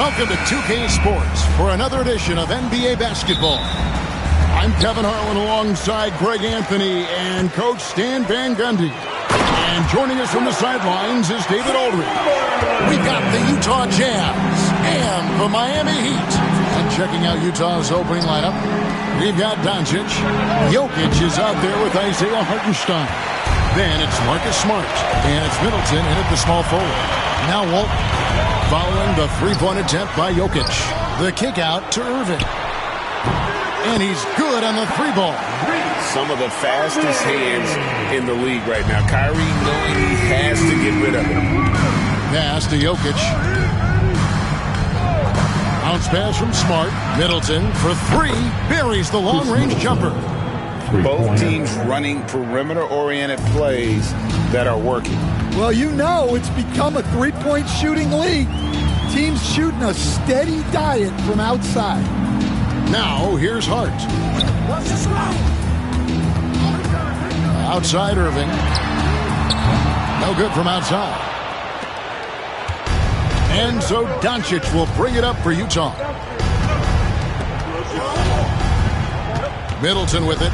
Welcome to 2K Sports for another edition of NBA basketball. I'm Kevin Harlan alongside Greg Anthony and Coach Stan Van Gundy. And joining us from the sidelines is David Aldridge. We've got the Utah Jazz and the Miami Heat. And checking out Utah's opening lineup, we've got Doncic. Jokic is out there with Isaiah Hartenstein. Then it's Marcus Smart. And it's Middleton in at the small forward. Now Walt following the three-point attempt by Jokic. The kick out to Irving. And he's good on the three ball. Some of the fastest hands in the league right now. Kyrie knowing he has to get rid of it. Pass to Jokic. Bounce pass from Smart. Middleton for three. Buries the long-range jumper. Both teams running perimeter-oriented plays that are working. Well, you know it's become a three-point shooting league. Teams shooting a steady diet from outside. Now, here's Hart. Outside Irving. No good from outside. And so Doncic will bring it up for Utah. Middleton with it.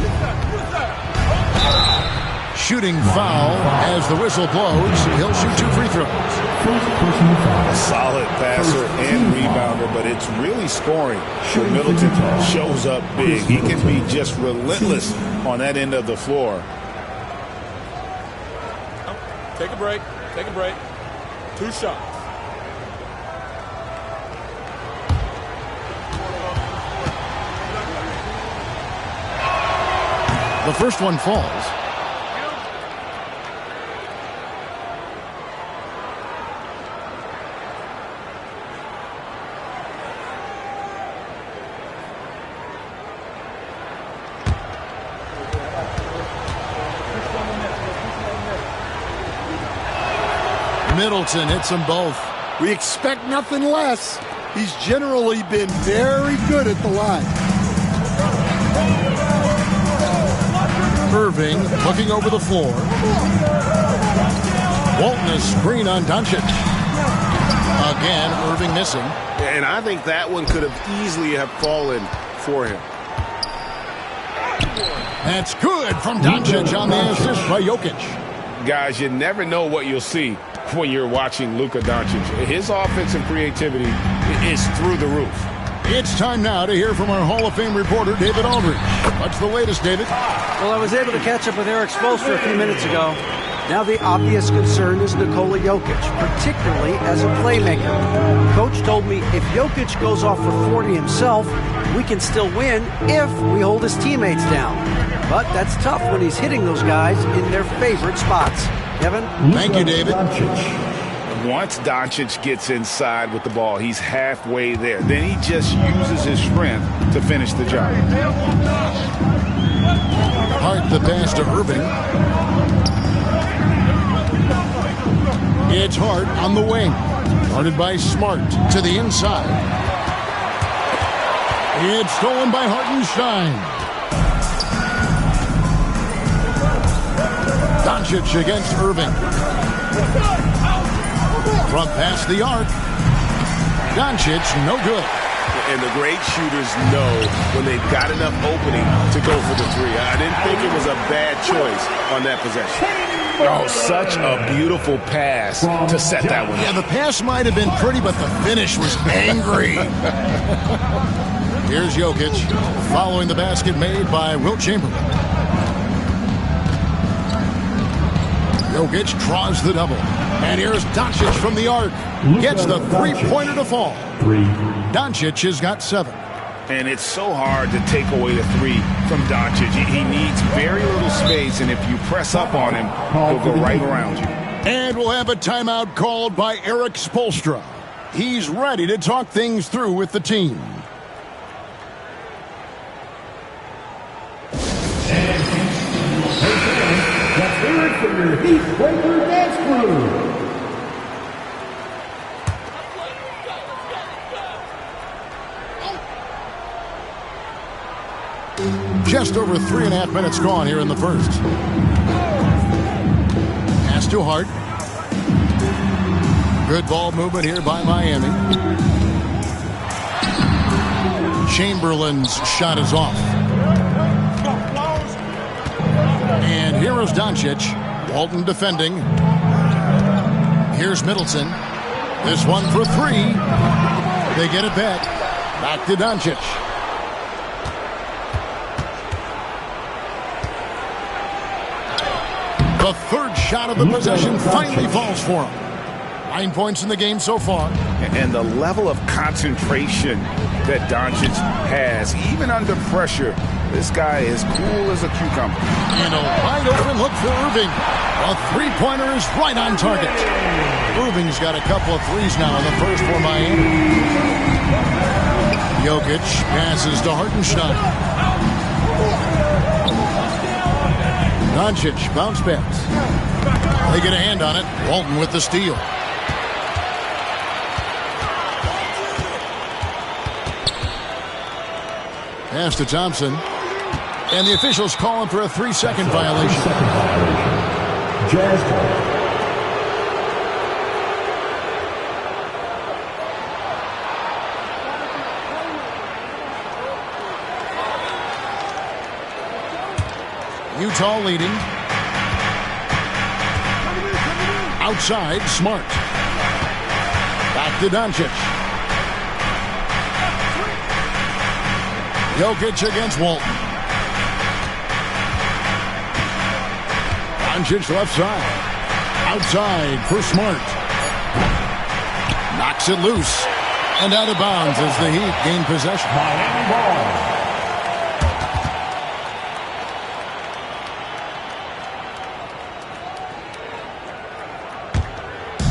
Shooting foul as the whistle blows. He'll shoot two free throws. A solid passer and rebounder, but it's really scoring when Middleton shows up big. He can be just relentless on that end of the floor. Take a break. Take a break. Two shots. The first one falls. Middleton hits them both. We expect nothing less. He's generally been very good at the line. Irving looking over the floor. Walton a screen on Doncic. Again, Irving missing. And I think that one could have easily have fallen for him. That's good from Doncic on the assist by Jokic. Guys, you never know what you'll see when you're watching Luka Doncic. His offensive creativity is through the roof. It's time now to hear from our Hall of Fame reporter, David Aldridge. What's the latest, David? Well, I was able to catch up with Eric Spoelstra a few minutes ago. Now the obvious concern is Nikola Jokic, particularly as a playmaker. Coach told me if Jokic goes off for 40 himself, we can still win if we hold his teammates down. But that's tough when he's hitting those guys in their favorite spots. Kevin? Thank you, David. Once Doncic gets inside with the ball, he's halfway there. Then he just uses his strength to finish the job. Hart the pass to Irving. It's Hart on the wing. Guarded by Smart to the inside. It's stolen by Hartenstein. Doncic against Irving. Front past the arc. Doncic, no good. And the great shooters know when they've got enough opening to go for the three. I didn't think it was a bad choice on that possession. Oh, such a beautiful pass to set that one. Yeah, the pass might have been pretty, but the finish was angry. Here's Jokic following the basket made by Wilt Chamberlain. Jokic draws the double. And here's Doncic from the arc. Gets the three-pointer to fall. Doncic has got 7. And it's so hard to take away the three from Doncic. He needs very little space, and if you press up on him, he'll go right around you. And we'll have a timeout called by Eric Spoelstra. He's ready to talk things through with the team. Let's hear it from your Heat Breaker dance crew. Just over 3.5 minutes gone here in the first. Pass to Hart. Good ball movement here by Miami. Chamberlain's shot is off. And here is Doncic. Walton defending. Here's Middleton. This one for three. They get it back. Back to Doncic. The third shot of the possession finally falls for him. 9 points in the game so far. And the level of concentration that Doncic has, even under pressure, this guy is cool as a cucumber. And a wide open look for Irving. A three-pointer is right on target. Irving's got a couple of threes now in the first for Miami. Jokic passes to Hartenstein. Doncic bounce pass. They get a hand on it. Walton with the steal. Pass to Thompson. And the officials calling for a 3-second violation. Jazz. Utah leading. Outside, Smart. Back to Doncic. Jokic against Walton. Doncic left side. Outside for Smart. Knocks it loose. And out of bounds as the Heat gain possession. Miami ball.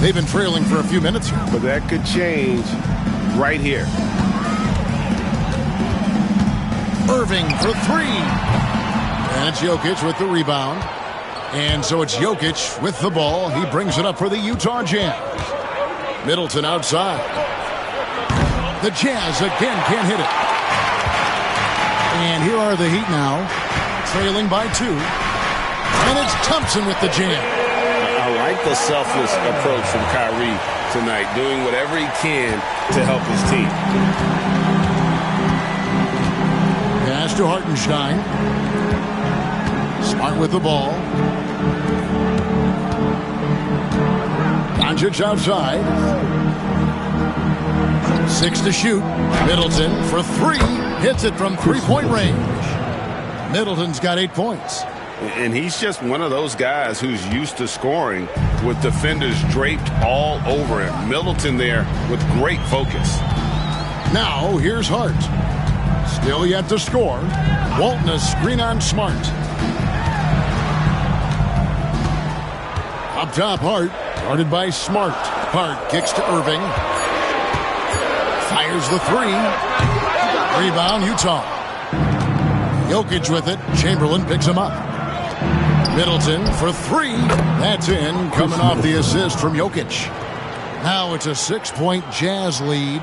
They've been trailing for a few minutes here. But that could change right here. Irving for three. And it's Jokic with the rebound. And so it's Jokic with the ball. He brings it up for the Utah Jazz. Middleton outside. The Jazz again can't hit it. And here are the Heat now, trailing by 2. And it's Thompson with the jam. I like the selfless approach from Kyrie tonight, doing whatever he can to help his team. Pass to Hartenstein. Smart with the ball. Doncic outside. 6 to shoot. Middleton for 3. Hits it from three-point range. Middleton's got 8 points. And he's just one of those guys who's used to scoring with defenders draped all over him. Middleton there with great focus. Now here's Hart. Still yet to score. Walton a screen on Smart. Up top, Hart. Guarded by Smart. Hart kicks to Irving. Fires the 3. Rebound, Utah. Jokic with it. Chamberlain picks him up. Middleton for 3. That's in. Coming off the assist from Jokic. Now it's a 6-point Jazz lead.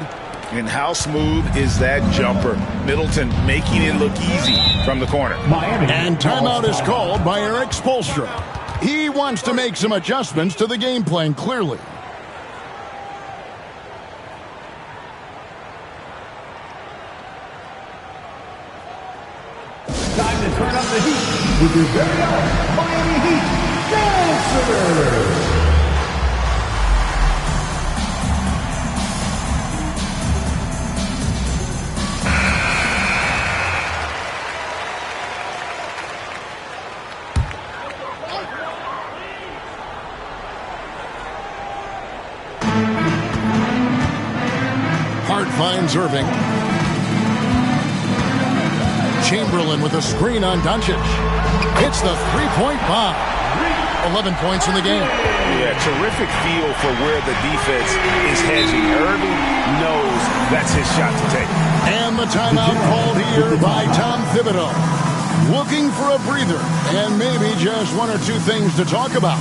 And how smooth is that jumper? Middleton making it look easy from the corner. And timeout is called by Eric Spoelstra. He wants to make some adjustments to the game plan, clearly. Time to turn up the heat with your very own Miami Heat Dancer. Hart finds Irving. Chamberlain with a screen on Doncic. Hits the three-point bomb. 11 points in the game. Yeah, terrific feel for where the defense is hedging. Irving knows that's his shot to take. And the timeout called here by Tom Thibodeau. Looking for a breather and maybe just 1 or 2 things to talk about.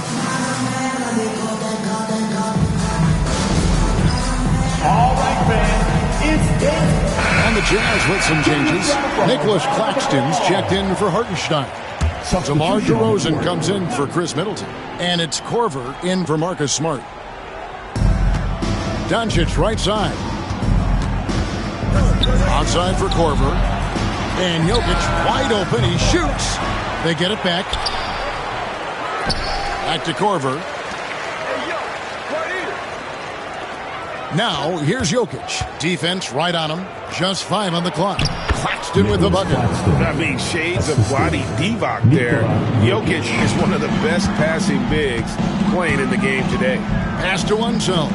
All right, fans, it's game. And the Jazz with some changes. Nicholas Claxton's checked in for Hartenstein. DeMar DeRozan comes in for Chris Middleton. And it's Korver in for Marcus Smart. Doncic right side. Outside for Korver. And Jokic wide open. He shoots. They get it back. Back to Korver. Now, here's Jokic. Defense right on him. Just 5 on the clock. Claxton with the bucket. I mean, shades of Vlade Divac there. Jokic is one of the best passing bigs playing in the game today. Pass to one zone.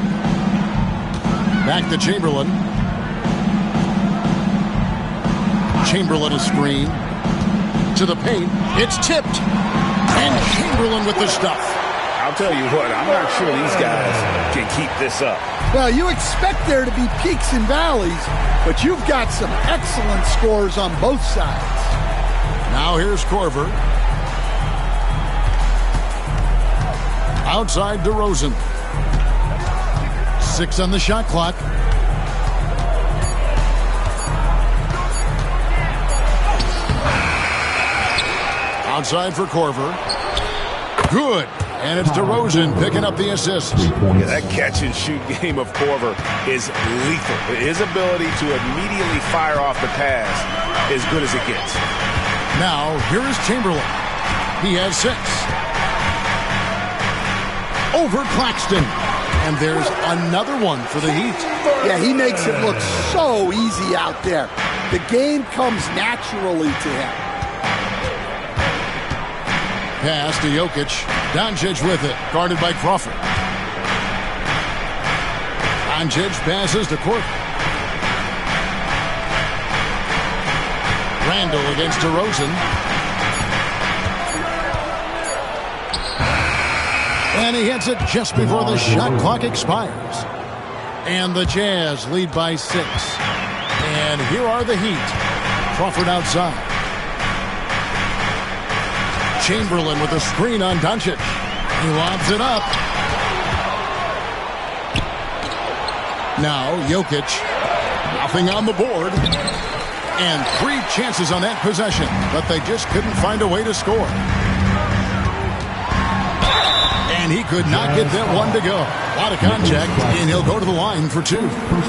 Back to Chamberlain. Chamberlain a screen. To the paint. It's tipped. And Chamberlain with the stuff. I'll tell you what, I'm not sure these guys can keep this up. Well, you expect there to be peaks and valleys, but you've got some excellent scores on both sides. Now here's Korver. Outside DeRozan. 6 on the shot clock. Outside for Korver. Good. And it's DeRozan picking up the assist. Yeah, that catch-and-shoot game of Korver is lethal. His ability to immediately fire off the pass is good as it gets. Now, here is Chamberlain. He has 6. Over Claxton. And there's another one for the Heat. Yeah, he makes it look so easy out there. The game comes naturally to him. Pass to Jokic. Doncic with it. Guarded by Crawford. Doncic passes to Korver. Randall against DeRozan. And he hits it just before the shot clock expires. And the Jazz lead by 6. And here are the Heat. Crawford outside. Chamberlain with a screen on Doncic. He lobs it up. Now Jokic. Nothing on the board. And 3 chances on that possession, but they just couldn't find a way to score. And he could not get that one to go. A lot of contact, and he'll go to the line for 2.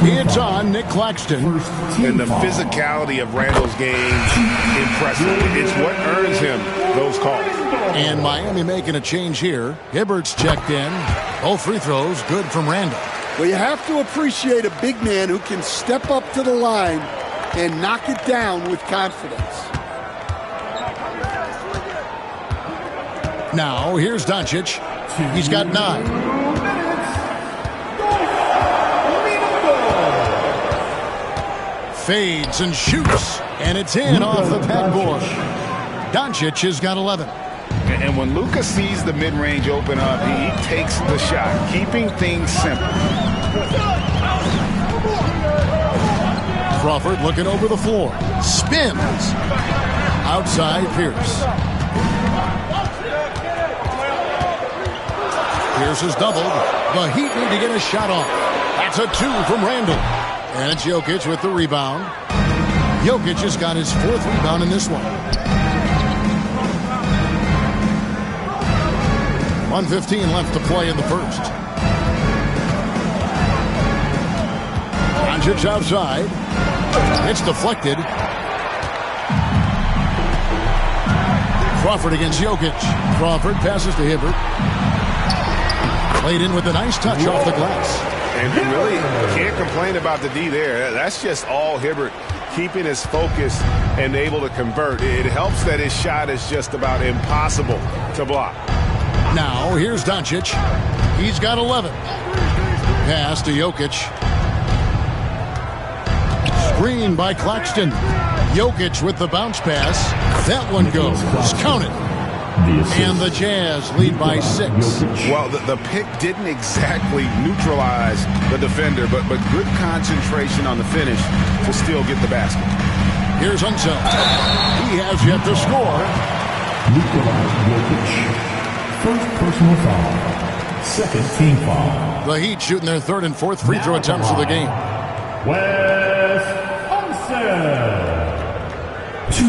It's on Nick Claxton. And the physicality of Randall's game, impressive. It's what earns him those calls. And Miami making a change here. Hibbert's checked in. Both free throws good from Randall. Well, you have to appreciate a big man who can step up to the line and knock it down with confidence. Now, here's Doncic. He's got 9. Fades and shoots. And it's in off the backboard. Doncic has got 11. And when Luka sees the mid-range open up, he takes the shot, keeping things simple. Crawford looking over the floor. Spins. Outside Pierce. Pierce is doubled. The Heat need to get a shot off. That's a 2 from Randall. And it's Jokic with the rebound. Jokic has got his 4th rebound in this one. 1:15 left to play in the first. Doncic outside. It's deflected. Crawford against Jokic. Crawford passes to Hibbert. Played in with a nice touch off the glass. And you really can't complain about the D there. That's just all Hibbert keeping his focus and able to convert. It helps that his shot is just about impossible to block. Now, here's Doncic. He's got 11. Pass to Jokic. Screen by Claxton. Jokic with the bounce pass. That one goes. Counted. And the Jazz lead by 6. Well, the pick didn't exactly neutralize the defender, but good concentration on the finish to still get the basket. Here's Unseld. He has yet to score. Jokic. First personal foul. Second team foul. The Heat shooting their 3rd and 4th free throw attempts of the game. Wes Unseld. 2.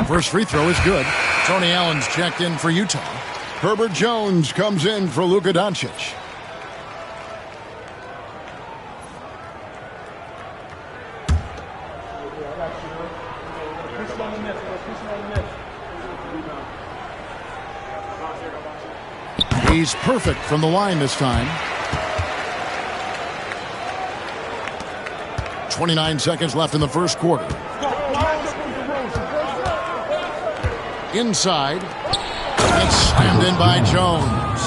First free throw is good. Tony Allen's checked in for Utah. Herbert Jones comes in for Luka Doncic. He's perfect from the line this time. 29 seconds left in the first quarter. Inside. It's slammed in by Jones.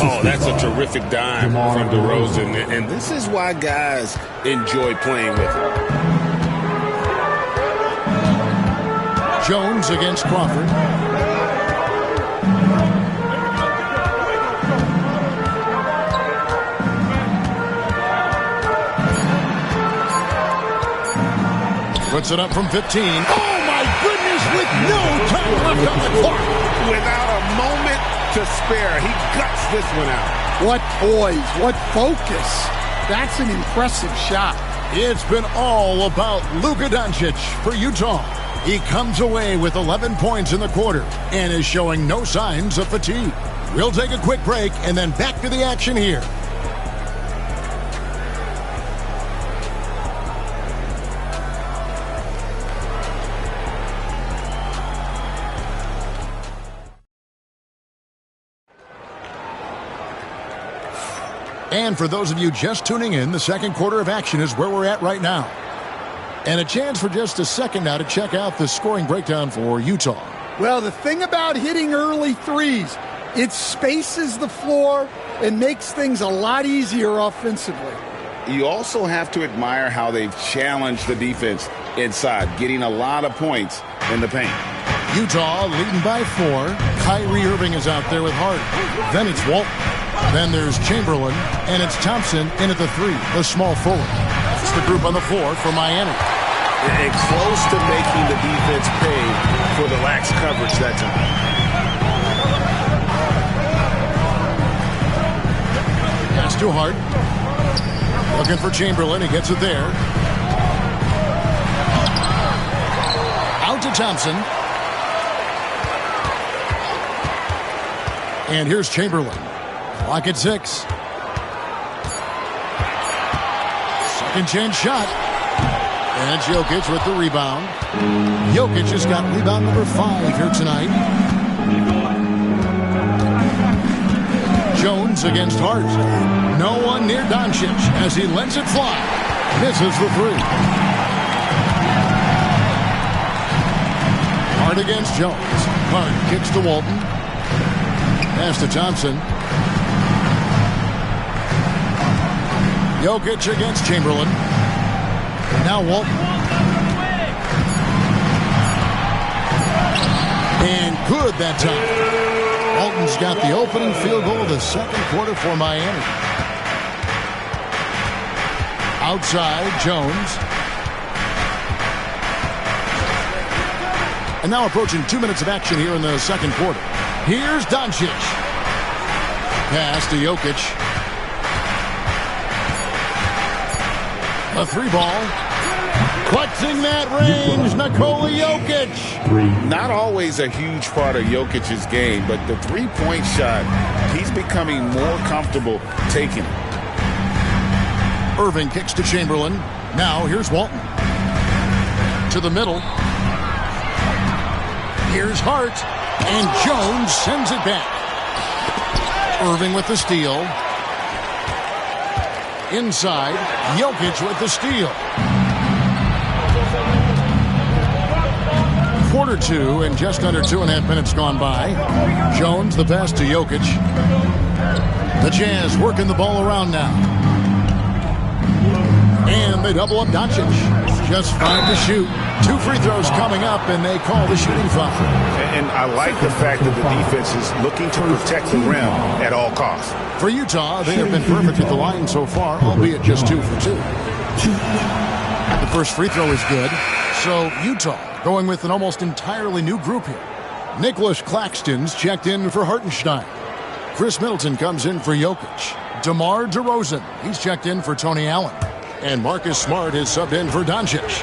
Oh, that's a terrific dime from DeRozan. And this is why guys enjoy playing with him. Jones against Crawford. Puts it up from 15. Oh, my goodness, with no time left on the clock. Without a moment to spare, he guts this one out. What poise, what focus. That's an impressive shot. It's been all about Luka Doncic for Utah. He comes away with 11 points in the quarter and is showing no signs of fatigue. We'll take a quick break and then back to the action here. And for those of you just tuning in, the second quarter of action is where we're at right now. And a chance for just a second now to check out the scoring breakdown for Utah. Well, the thing about hitting early threes, it spaces the floor and makes things a lot easier offensively. You also have to admire how they've challenged the defense inside, getting a lot of points in the paint. Utah leading by 4. Kyrie Irving is out there with Hart. Then it's Walton. Then there's Chamberlain, and it's Thompson in at the 3, the small forward. It's the group on the floor for Miami. And close to making the defense pay for the lax coverage that time. Pass to Hart. Looking for Chamberlain. He gets it there. Out to Thompson. And here's Chamberlain. Clock at 6. Second chance shot. And it's Jokic with the rebound. Jokic has got rebound number 5 here tonight. Jones against Hart. No one near Doncic as he lets it fly. Misses the 3. Hart against Jones. Hart kicks to Walton. Pass to Thompson. Jokic against Chamberlain. Now Walton. And good that time. Walton's got the opening field goal of the second quarter for Miami. Outside, Jones. And now approaching 2 minutes of action here in the second quarter. Here's Doncic. Pass to Jokic. A 3 ball. Clutching that range, Nikola Jokic. Not always a huge part of Jokic's game, but the three-point shot, he's becoming more comfortable taking it. Irving kicks to Chamberlain. Now here's Walton. To the middle. Here's Hart. And Jones sends it back. Irving with the steal. Inside, Jokic with the steal. Quarter 2 and just under 2.5 minutes gone by. Jones the pass to Jokic. The Jazz working the ball around now. And they double up Doncic. Just 5 to shoot. 2 free throws coming up, and they call the shooting foul. And I like the fact that the defense is looking to protect the rim at all costs. For Utah, they have been perfect at the line so far, albeit just 2 for 2. The first free throw is good. So Utah going with an almost entirely new group here. Nicholas Claxton's checked in for Hartenstein. Chris Middleton comes in for Jokic. DeMar DeRozan, he's checked in for Tony Allen. And Marcus Smart is subbed in for Doncic.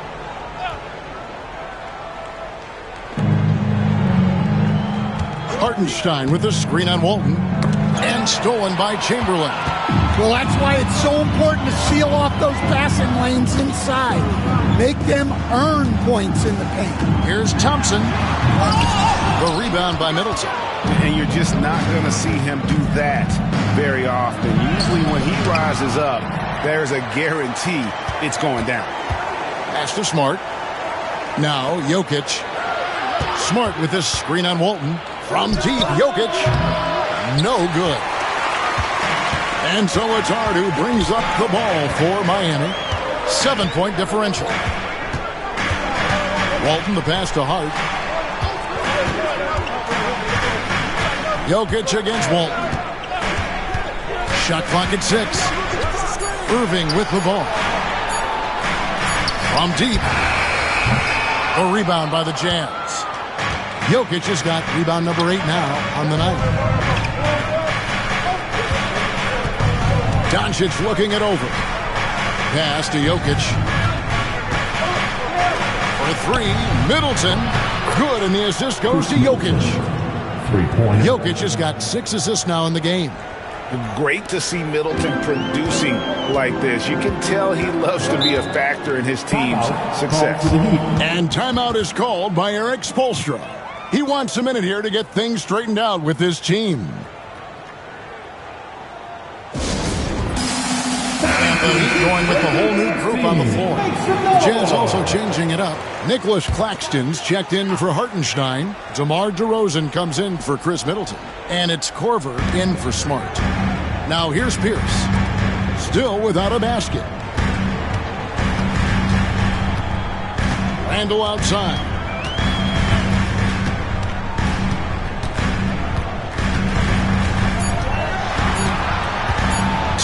Hartenstein with a screen on Walton. And stolen by Chamberlain. Well, that's why it's so important to seal off those passing lanes inside. Make them earn points in the paint. Here's Thompson. The rebound by Middleton. And you're just not going to see him do that very often. Usually when he rises up, there's a guarantee it's going down. Pass to Smart. Now Jokic. Smart with this screen on Walton. From deep, Jokic. No good. And so it's Hart who brings up the ball for Miami. 7-point differential. Walton the pass to Hart. Jokic against Walton. Shot clock at 6. Irving with the ball. From deep. A rebound by the Jazz. Jokic has got rebound number 8 now on the night. Doncic looking it over. Pass to Jokic. For 3, Middleton. Good, and the assist goes to Jokic. 3-point. Jokic has got 6 assists now in the game. Great to see Middleton producing like this. You can tell he loves to be a factor in his team's success. And timeout is called by Eric Spoelstra. He wants a minute here to get things straightened out with his team. Going with the whole new group on the floor. The Jazz also changing it up. Nicholas Claxton's checked in for Hartenstein. DeMar DeRozan comes in for Chris Middleton. And it's Korver in for Smart. Now here's Pierce. Still without a basket. Randall outside.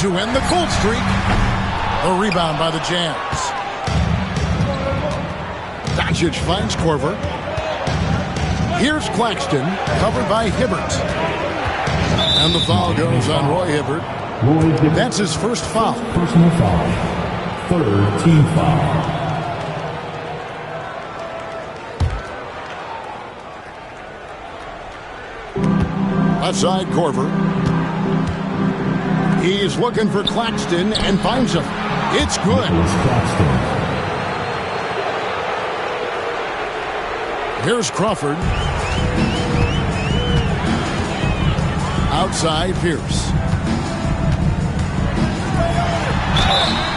To end the cold streak. A rebound by the Jazz. Doncic finds Korver. Here's Claxton, covered by Hibbert. And the foul goes on Roy Hibbert. That's his first foul. Personal foul. 3rd team foul. Outside Korver. He's looking for Claxton and finds him. It's good. Here's Crawford. Outside Pierce.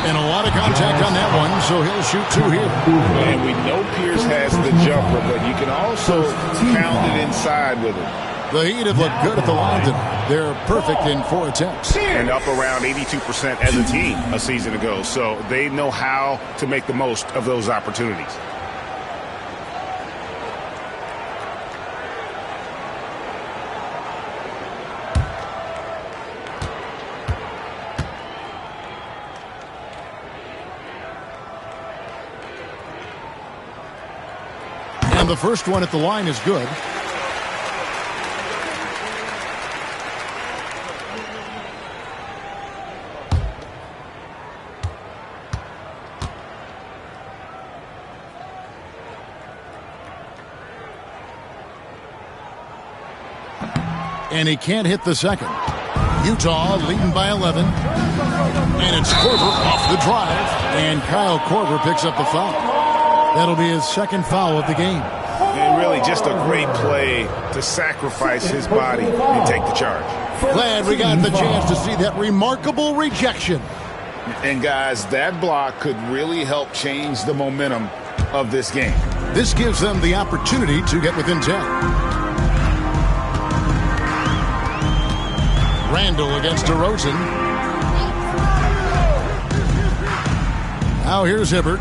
And a lot of contact on that one, so he'll shoot 2 here. And we know Pierce has the jumper, but you can also pound it inside with it. The Heat have looked good at the line tonight. They're perfect in 4 attempts. And up around 82% as a team a season ago. So they know how to make the most of those opportunities. And the first one at the line is good. And he can't hit the second. Utah leading by 11. And it's Korver off the drive. And Kyle Korver picks up the foul. That'll be his second foul of the game. And really just a great play to sacrifice his body and take the charge. Glad we got the chance to see that remarkable rejection. And guys, that block could really help change the momentum of this game. This gives them the opportunity to get within 10. Randall against DeRozan. Now here's Hibbert.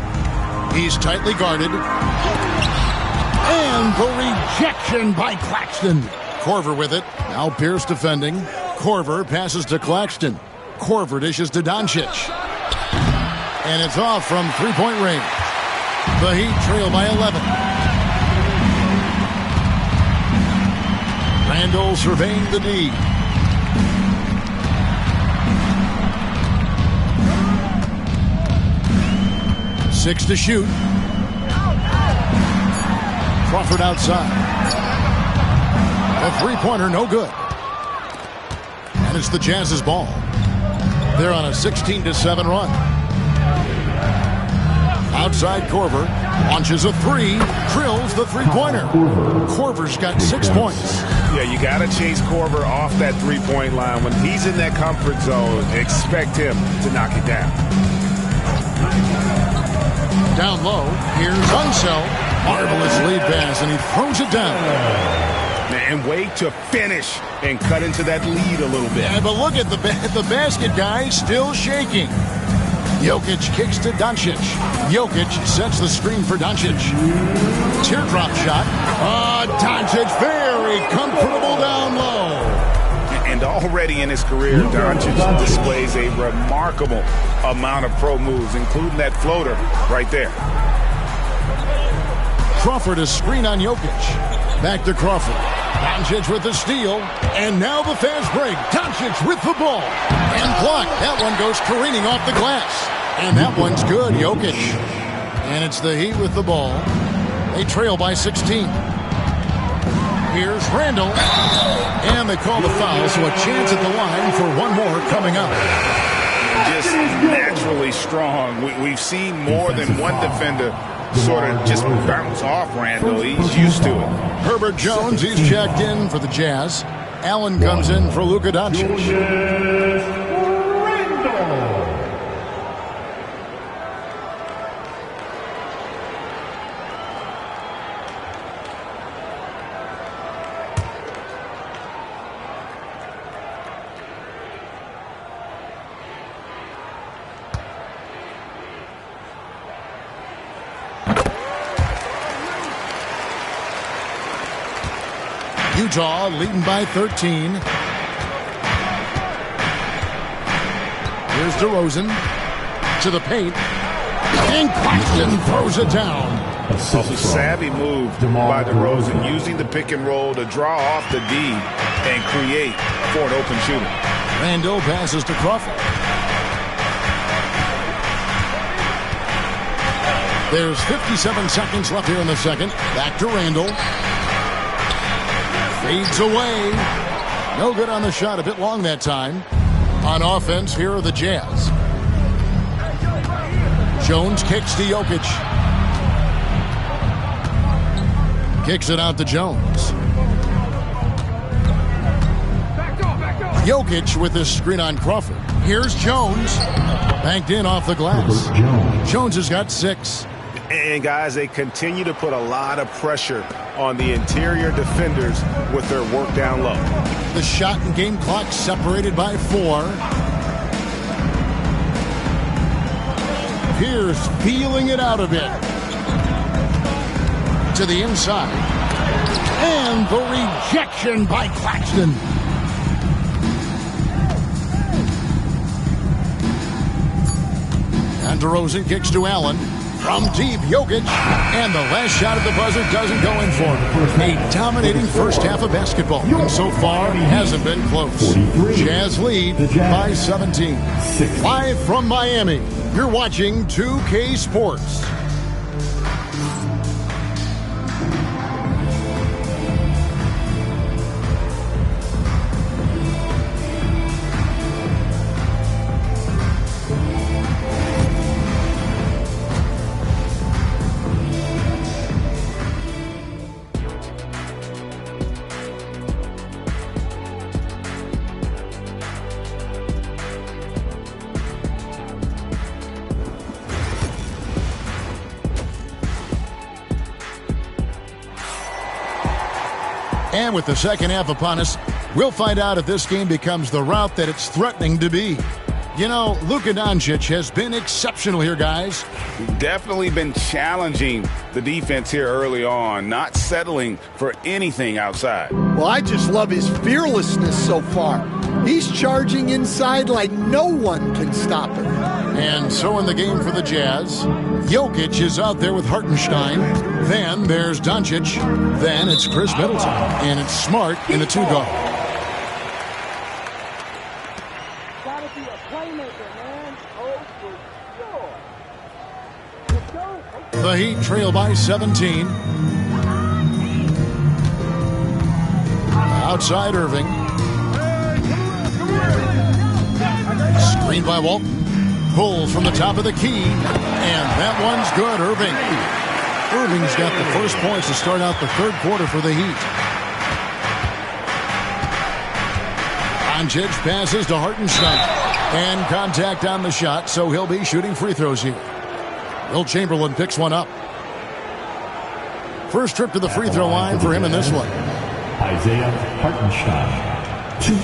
He's tightly guarded. And the rejection by Claxton. Korver with it. Now Pierce defending. Korver passes to Claxton. Korver dishes to Doncic. And it's off from 3-point range. The Heat trail by 11. Randall surveying the D. Six to shoot. Crawford outside. The The three-pointer, no good. And it's the Jazz's ball. They're on a 16-7 run. Outside Korver launches a three, drills the three-pointer. Korver's got 6 points. Yeah, you got to chase Korver off that three-point line. When he's in that comfort zone, expect him to knock it down. Down low, here's Unseld. Marvelous lead pass, and he throws it down. And wait to finish and cut into that lead a little bit. Yeah, but look at the basket, guys, still shaking. Jokic kicks to Doncic. Jokic sets the screen for Doncic. Teardrop shot. Doncic very comfortable down low. And already in his career, Doncic displays a remarkable amount of pro moves, including that floater right there. Crawford is screen on Jokic. Back to Crawford. Doncic with the steal. And now the fast break. Doncic with the ball. And blocked. That one goes careening off the glass. And that one's good, Jokic. And it's the Heat with the ball. They trail by 16. Here's Randall. And they call the foul, so a chance at the line for one more coming up. Just naturally strong. We've seen more than one defender sort of just bounce off Randall. He's used to it. Herbert Jones, he's checked in for the Jazz. Allen comes in for Luka Doncic. Utah leading by 13. Here's DeRozan to the paint. And Claxton throws it down. A savvy move by DeRozan, using the pick and roll to draw off the D and create for an open shooter. Randall passes to Crawford. There's 57 seconds left here in the second. Back to Randall. Fades away. No good on the shot. A bit long that time. On offense, here are the Jazz. Jones kicks to Jokic. Kicks it out to Jones. Jokic with this screen on Crawford. Here's Jones. Banked in off the glass. Jones has got 6. And, guys, they continue to put a lot of pressure on the interior defenders with their work down low. The shot and game clock separated by 4. Pierce feeling it out a bit. To the inside. And the rejection by Claxton. And DeRozan kicks to Allen. From deep, Jokic. And the last shot at the buzzer doesn't go in for him. A dominating first half of basketball. And so far, hasn't been close. Jazz lead by 17. Live from Miami, you're watching 2K Sports. And with the second half upon us, we'll find out if this game becomes the route that it's threatening to be. You know, Luka Doncic has been exceptional here, guys. Definitely been challenging the defense here early on, not settling for anything outside. Well, I just love his fearlessness so far. He's charging inside like no one can stop him. And so in the game for the Jazz, Jokic is out there with Hartenstein. Then there's Doncic. Then it's Chris Middleton. And it's Smart in the 2-guard. Gotta be a playmaker, man. Oh, for sure. Let's go. The Heat trail by 17. Outside Irving. Screen by Walton. Pulls from the top of the key. And that one's good. Irving's got the first points to start out the third quarter for the Heat. Doncic passes to Hartenstein. And contact on the shot, so he'll be shooting free throws here. Will Chamberlain picks one up. First trip to the free throw line for him in this one. Isaiah Hartenstein, 2.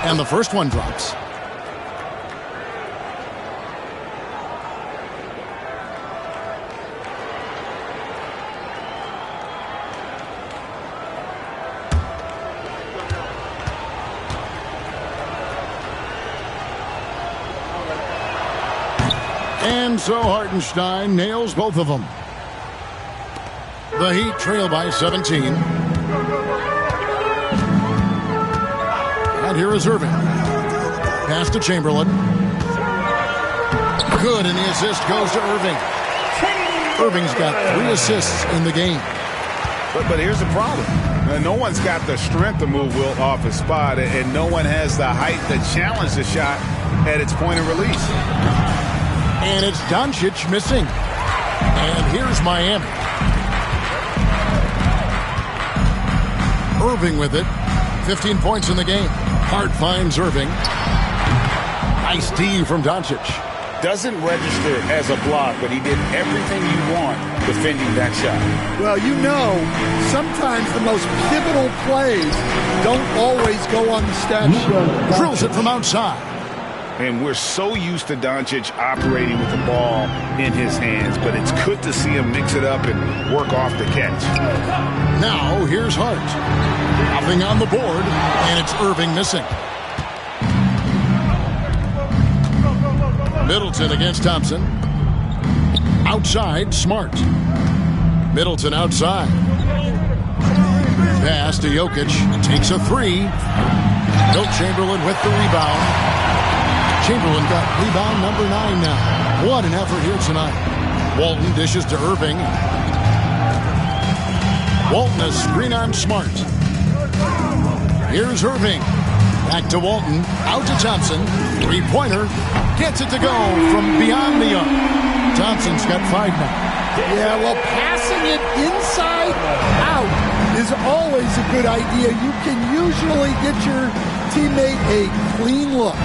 And the first one drops. And so Hartenstein nails both of them. The Heat trail by 17. And here is Irving. Pass to Chamberlain. Good, and the assist goes to Irving. Irving's got 3 assists in the game. But here's the problem. No one's got the strength to move Wilt off his spot, and no one has the height to challenge the shot at its point of release. And it's Doncic missing. And here's Miami. Irving with it. 15 points in the game. Hart finds Irving. Nice D from Doncic. Doesn't register as a block, but he did everything you want defending that shot. Well, you know, sometimes the most pivotal plays don't always go on the stat sheet. Drills it from outside. And we're so used to Doncic operating with the ball in his hands, but it's good to see him mix it up and work off the catch. Now, here's Hart. Nothing on the board, and it's Irving missing. Middleton against Thompson. Outside, Smart. Middleton outside. Pass to Jokic. Takes a 3. Wilt Chamberlain with the rebound. Chamberlain got rebound number 9 now. What an effort here tonight. Walton dishes to Irving. Walton a screen on Smart. Here's Irving. Back to Walton. Out to Thompson. 3-pointer. Gets it to go from beyond the arc. Thompson's got 5 now. Yeah, well, passing it inside out is always a good idea. You can usually get your teammate a clean look.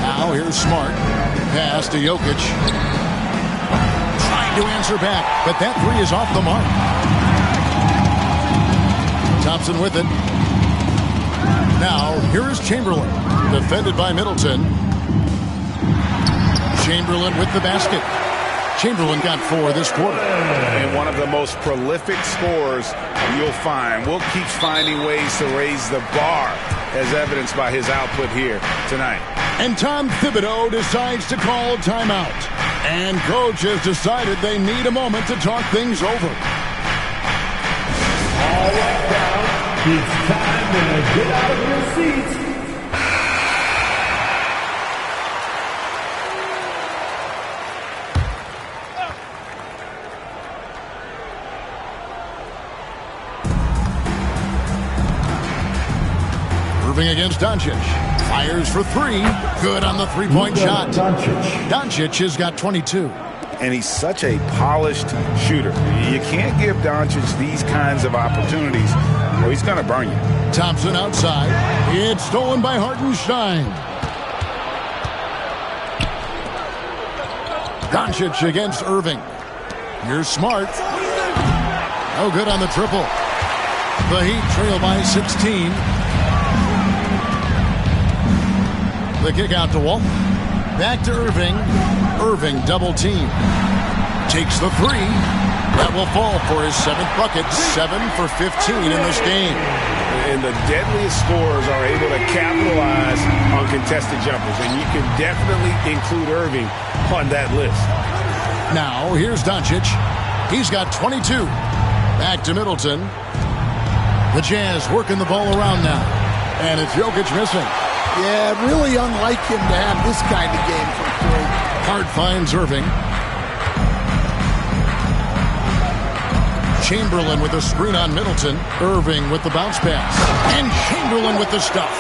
Now here's Smart. Pass to Jokic. Trying to answer back, but that 3 is off the mark. Thompson with it. Now here's Chamberlain. Defended by Middleton. Chamberlain with the basket. Chamberlain got 4 this quarter. And one of the most prolific scorers you'll find. Wilt keeps finding ways to raise the bar, as evidenced by his output here tonight. And Tom Thibodeau decides to call timeout. And coach has decided they need a moment to talk things over. All right, now, it's time to get out of your seats. Irving against Doncic. Fires for 3. Good on the 3-point shot. Doncic has got 22. And he's such a polished shooter. You can't give Doncic these kinds of opportunities, or he's going to burn you. Thompson outside. It's stolen by Hartenstein. Doncic against Irving. Here's Smart. No good on the triple. The Heat trail by 16. The kick out to Walton. Back to Irving. Irving double team. Takes the 3. That will fall for his 7th bucket. 7 for 15 in this game. And the deadliest scorers are able to capitalize on contested jumpers. And you can definitely include Irving on that list. Now, here's Doncic. He's got 22. Back to Middleton. The Jazz working the ball around now. And it's Jokic missing. Yeah, really unlike him to have this kind of game from three. Hart finds Irving. Chamberlain with a screen on Middleton. Irving with the bounce pass. And Chamberlain with the stuff.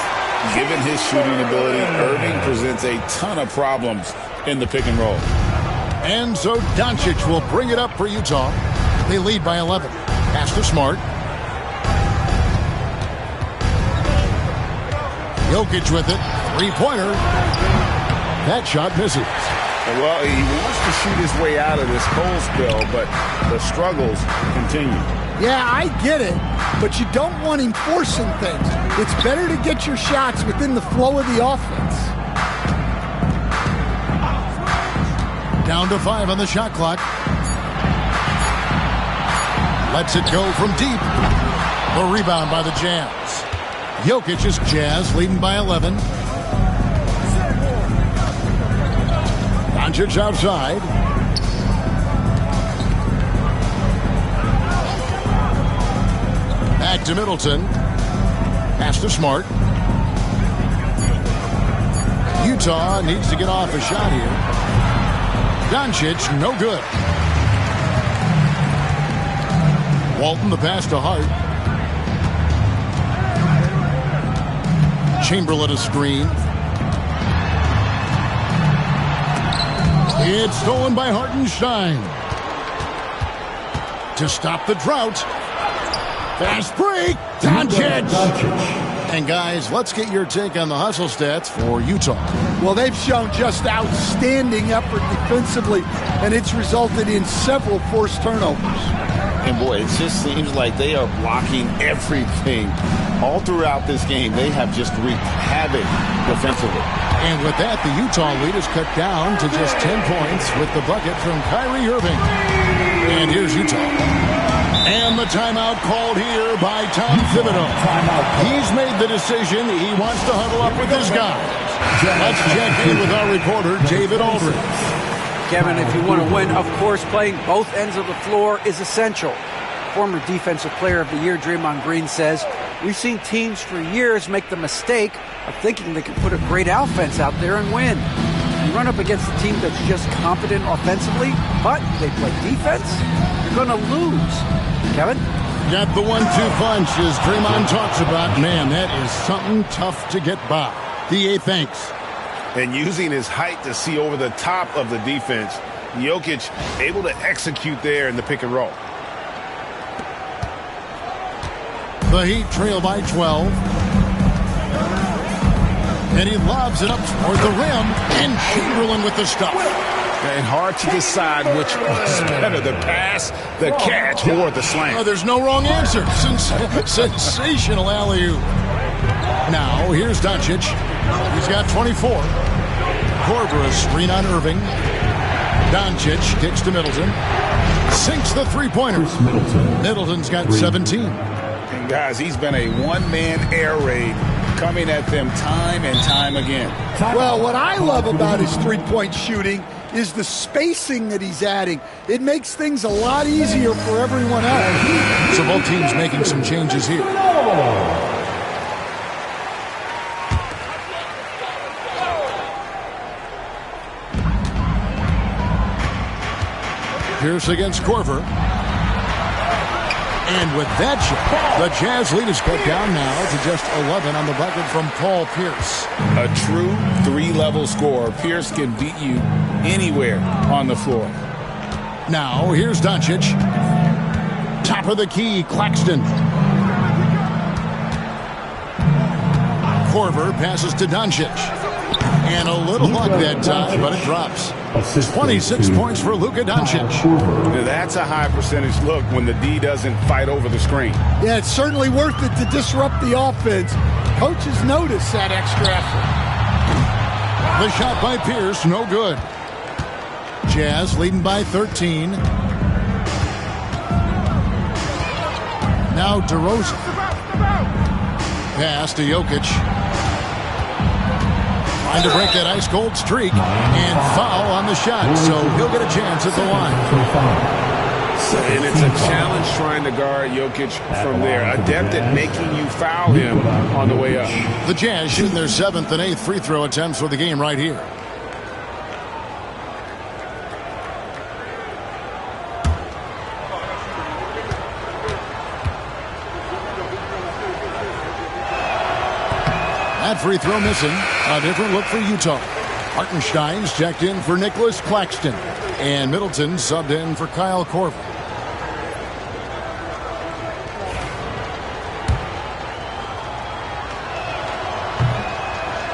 Given his shooting ability, Irving presents a ton of problems in the pick and roll. And so Doncic will bring it up for Utah. They lead by 11. Pass to Smart. Jokic with it. Three-pointer. That shot misses. Well, he wants to shoot his way out of this cold spell, but the struggles continue. Yeah, I get it, but you don't want him forcing things. It's better to get your shots within the flow of the offense. Down to 5 on the shot clock. Lets it go from deep. The rebound by the Jazz. Jokic is Jazz leading by 11. Doncic outside. Back to Middleton. Pass to Smart. Utah needs to get off a shot here. Doncic, no good. Walton, the pass to Hart. Chamberlain a screen. It's stolen by Hartenstein. To stop the drought. Fast break. Doncic. And guys, let's get your take on the hustle stats for Utah. Well, they've shown just outstanding effort defensively, and it's resulted in several forced turnovers. And boy, it just seems like they are blocking everything. All throughout this game, they have just wreaked havoc defensively. And with that, the Utah lead is cut down to just 10 points with the bucket from Kyrie Irving. And here's Utah. And the timeout called here by Tom Thibodeau. He's made the decision. He wants to huddle up with his guys. Let's check in with our reporter, David Aldridge. Kevin, if you want to win, of course, playing both ends of the floor is essential. Former Defensive Player of the Year Draymond Green says, we've seen teams for years make the mistake of thinking they can put a great offense out there and win. You run up against a team that's just competent offensively, but they play defense, you're going to lose. Kevin? Got the 1-2 punch as Draymond talks about. Man, that is something tough to get by. DA thanks. And using his height to see over the top of the defense, Jokic able to execute there in the pick and roll. The Heat trail by 12. And he lobs it up toward the rim. And Chamberlain with the stuff. And hard to decide which was better, the pass, the catch, or the slam. Oh, there's no wrong answer. Sensational alley-oop. Now, here's Doncic. He's got 24. Korver a screen on Irving. Doncic kicks to Middleton. Sinks the three-pointer. Middleton's got 17. And guys, he's been a one-man air raid coming at them time and time again. Well, what I love about his three-point shooting is the spacing that he's adding. It makes things a lot easier for everyone else. So both teams making some changes here. Pierce against Korver. And with that shot, the Jazz lead is cut down now to just 11 on the bucket from Paul Pierce. A true three-level scorer. Pierce can beat you anywhere on the floor. Now, here's Doncic. Top of the key, Claxton. Korver passes to Doncic. And a little luck that time, but it drops. 26 points for Luka Doncic. Now that's a high percentage look when the D doesn't fight over the screen. Yeah, it's certainly worth it to disrupt the offense. Coaches notice that extra effort. The shot by Pierce, no good. Jazz leading by 13. Now DeRozan. Pass to Jokic. Trying to break that ice-cold streak, and foul on the shot, so he'll get a chance at the line. And it's a challenge trying to guard Jokic from there. Adept at making you foul him on the way up. The Jazz shooting their 7th and 8th free throw attempts for the game right here. That free throw missing. A different look for Utah. Hartenstein's checked in for Nicholas Claxton. And Middleton subbed in for Kyle Korver.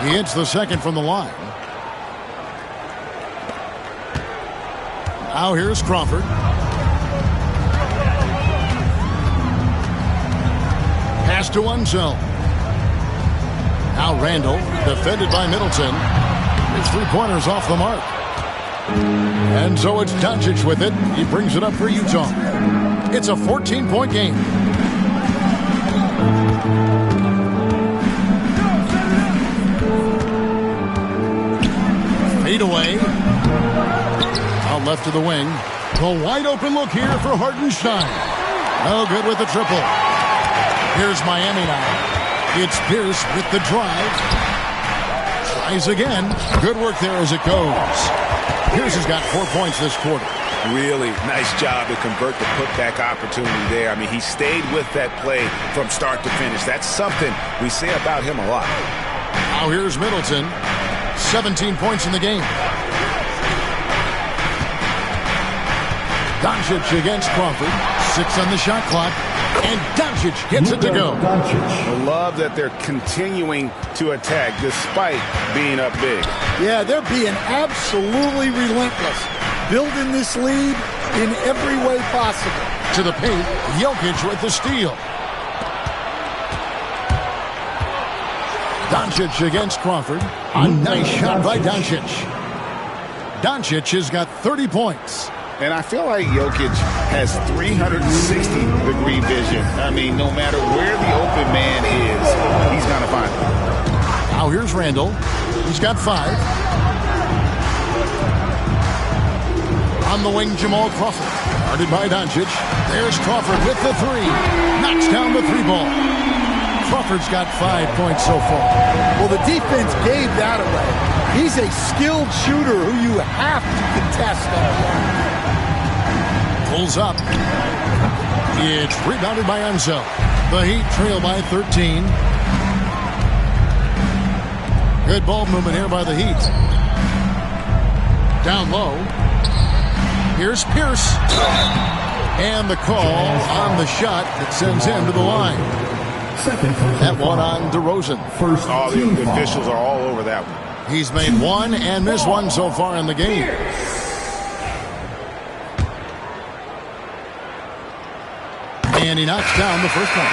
He hits the second from the line. Now here's Crawford. Pass to Unseld. Now Randall, defended by Middleton. His three-pointers off the mark. And so it's Doncic with it. He brings it up for Utah. It's a 14-point game. Fade away. Out left to the wing. A wide open look here for Hartenstein. No good with the triple. Here's Miami now. It's Pierce with the drive. Tries again. Good work there as it goes. Pierce has got 4 points this quarter. Really nice job to convert the putback opportunity there. I mean, he stayed with that play from start to finish. That's something we say about him a lot. Now here's Middleton. 17 points in the game. Doncic against Crawford. 6 on the shot clock. And Doncic gets it to go. I love that they're continuing to attack despite being up big. Yeah, they're being absolutely relentless. Building this lead in every way possible. To the paint, Jokic with the steal. Doncic against Crawford. A nice shot by Doncic. Doncic has got 30 points. And I feel like Jokic has 360-degree vision. I mean, no matter where the open man is, he's going to find it. Now here's Randall. He's got 5. On the wing, Jamal Crawford. Guarded by Doncic. There's Crawford with the 3. Knocks down the 3 ball. Crawford's got 5 points so far. Well, the defense gave that away. He's a skilled shooter who you have to contest that. Pulls up. It's rebounded by Unseld. The Heat trail by 13. Good ball movement here by the Heat. Down low. Here's Pierce. And the call on the shot that sends him to the line. That one on DeRozan. All the officials are all over that one. He's made 1 and missed 1 so far in the game. And he knocks down the first one.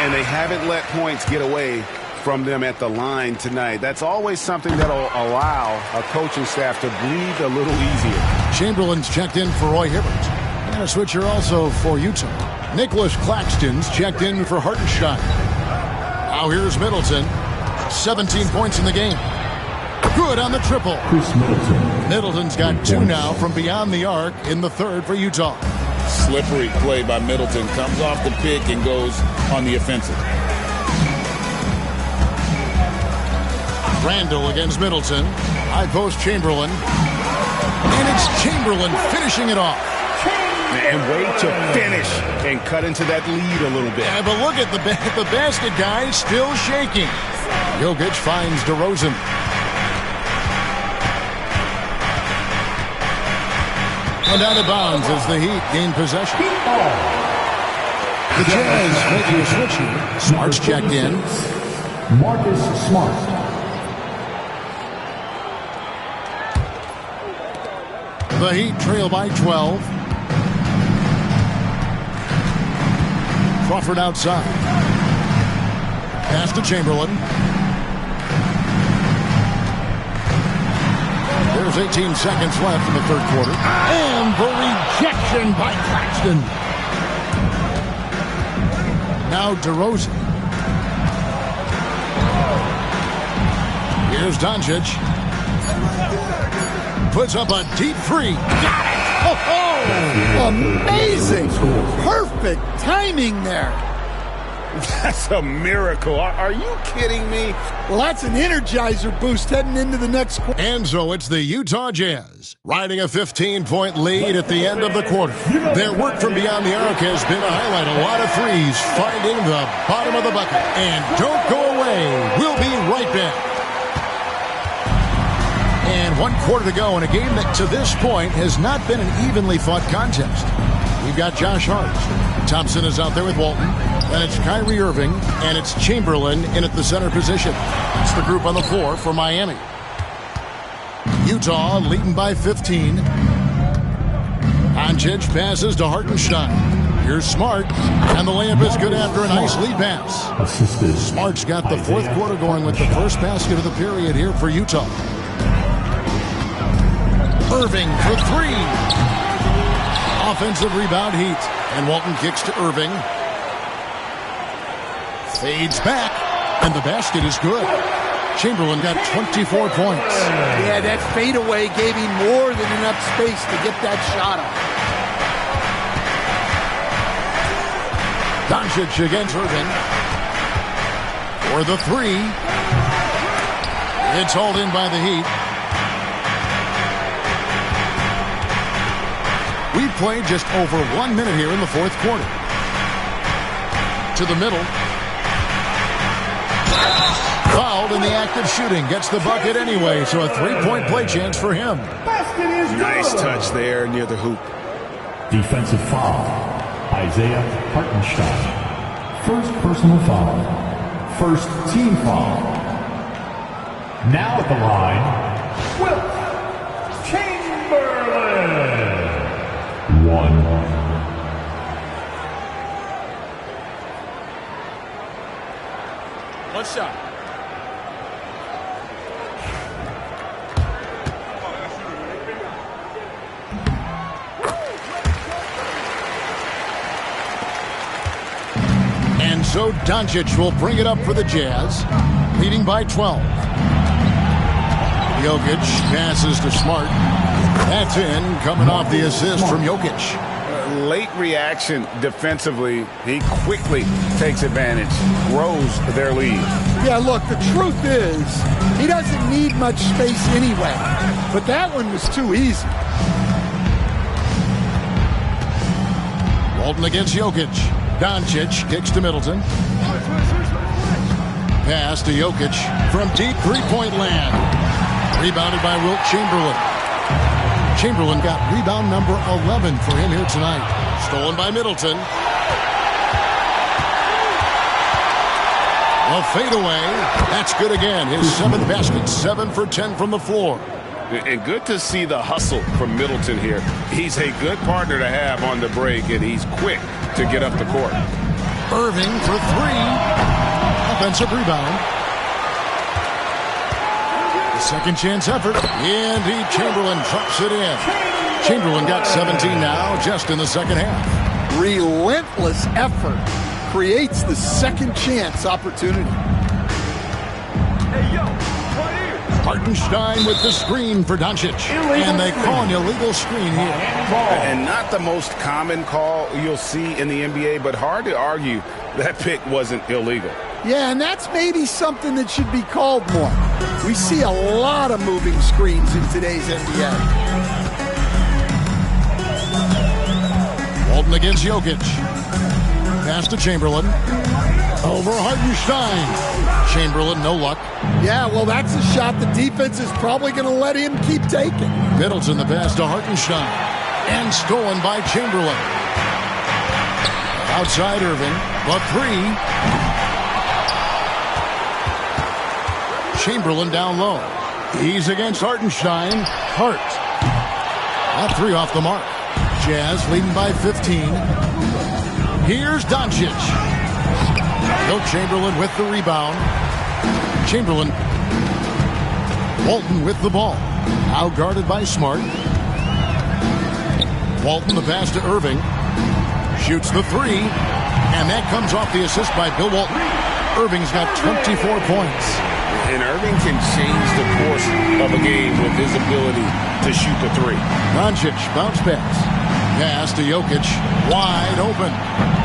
And they haven't let points get away from them at the line tonight. That's always something that will allow a coaching staff to breathe a little easier. Chamberlain's checked in for Roy Hibbert. And a switcher also for Utah. Nicholas Claxton's checked in for Hartenstein. Now here's Middleton. 17 points in the game. Good on the triple. Middleton's got 2 now from beyond the arc in the third for Utah. Slippery play by Middleton. Comes off the pick and goes on the offensive. Randall against Middleton. High post Chamberlain. And it's Chamberlain finishing it off. And way to finish and cut into that lead a little bit. Yeah, but look at the basket guy still shaking. Jokic finds DeRozan. And out of bounds as the Heat gain possession. The Jazz making a switch here. Smart's checked in. Marcus Smart. The Heat trail by 12. Crawford outside. Pass to Chamberlain. There's 18 seconds left in the third quarter. And the rejection by Claxton. Now DeRozan. Here's Doncic. Puts up a deep 3. Got it! Amazing. Perfect timing there. That's a miracle. Are you kidding me? Well, that's an Energizer boost heading into the next quarter. And so it's the Utah Jazz riding a 15-point lead at the end of the quarter. Their work from beyond the arc has been a highlight. A lot of threes finding the bottom of the bucket. And don't go away. We'll be right back. And 1 quarter to go in a game that to this point has not been an evenly fought contest. We've got Josh Hart. Thompson is out there with Walton. Then it's Kyrie Irving, and it's Chamberlain in at the center position. It's the group on the floor for Miami. Utah leading by 15. Doncic passes to Hartenstein. Here's Smart, and the layup is good after a nice lead pass. Smart's got the fourth quarter going with the first basket of the period here for Utah. Irving for three. Offensive rebound Heat. And Walton kicks to Irving. Fades back. And the basket is good. Chamberlain got 24 points. Yeah, that fadeaway gave him more than enough space to get that shot up. Doncic against Irving. For the three. It's hauled in by the Heat. We've played just over 1 minute here in the fourth quarter. To the middle. Fouled in the act of shooting. Gets the bucket anyway, so a three-point play chance for him. Nice touch there near the hoop. Defensive foul. Isaiah Hartenstein. First personal foul. First team foul. Now at the line, Wilt Chamberlain. 1. One shot. And so Doncic will bring it up for the Jazz, leading by 12. Jokic passes to Smart. That's in, coming off the assist from Jokic. Late reaction defensively. He quickly takes advantage, grows their lead. Yeah, look, the truth is, he doesn't need much space anyway. But that one was too easy. Walton against Jokic. Doncic kicks to Middleton. Pass to Jokic from deep three-point land. Rebounded by Wilt Chamberlain. Chamberlain got rebound number 11 for him here tonight. Stolen by Middleton. A fadeaway. That's good again. His seventh basket, 7 for 10 from the floor. And good to see the hustle from Middleton here. He's a good partner to have on the break, and he's quick to get up the court. Irving for three. Offensive rebound. The second chance effort. Indeed, Chamberlain drops it in. Chamberlain got 17 now just in the second half. Relentless effort creates the second chance opportunity. Hartenstein with the screen for Doncic. And they call an illegal screen here. And not the most common call you'll see in the NBA, but hard to argue that pick wasn't illegal. Yeah, and that's maybe something that should be called more. We see a lot of moving screens in today's NBA. Walton against Jokic. Pass to Chamberlain. Over Hartenstein. Chamberlain, no luck. Yeah, well, that's a shot the defense is probably going to let him keep taking. Middleton, the pass to Hartenstein. And stolen by Chamberlain. Outside Irving. The three. Chamberlain down low. He's against Hartenstein. Hart. That three off the mark. Jazz leading by 15. Here's Doncic. Wilt Chamberlain with the rebound. Chamberlain. Walton with the ball. Out guarded by Smart. Walton the pass to Irving. Shoots the three. And that comes off the assist by Bill Walton. Irving's got 24 points. And Irving can change the course of a game with his ability to shoot the three. Doncic, bounce pass. Pass to Jokic, wide open.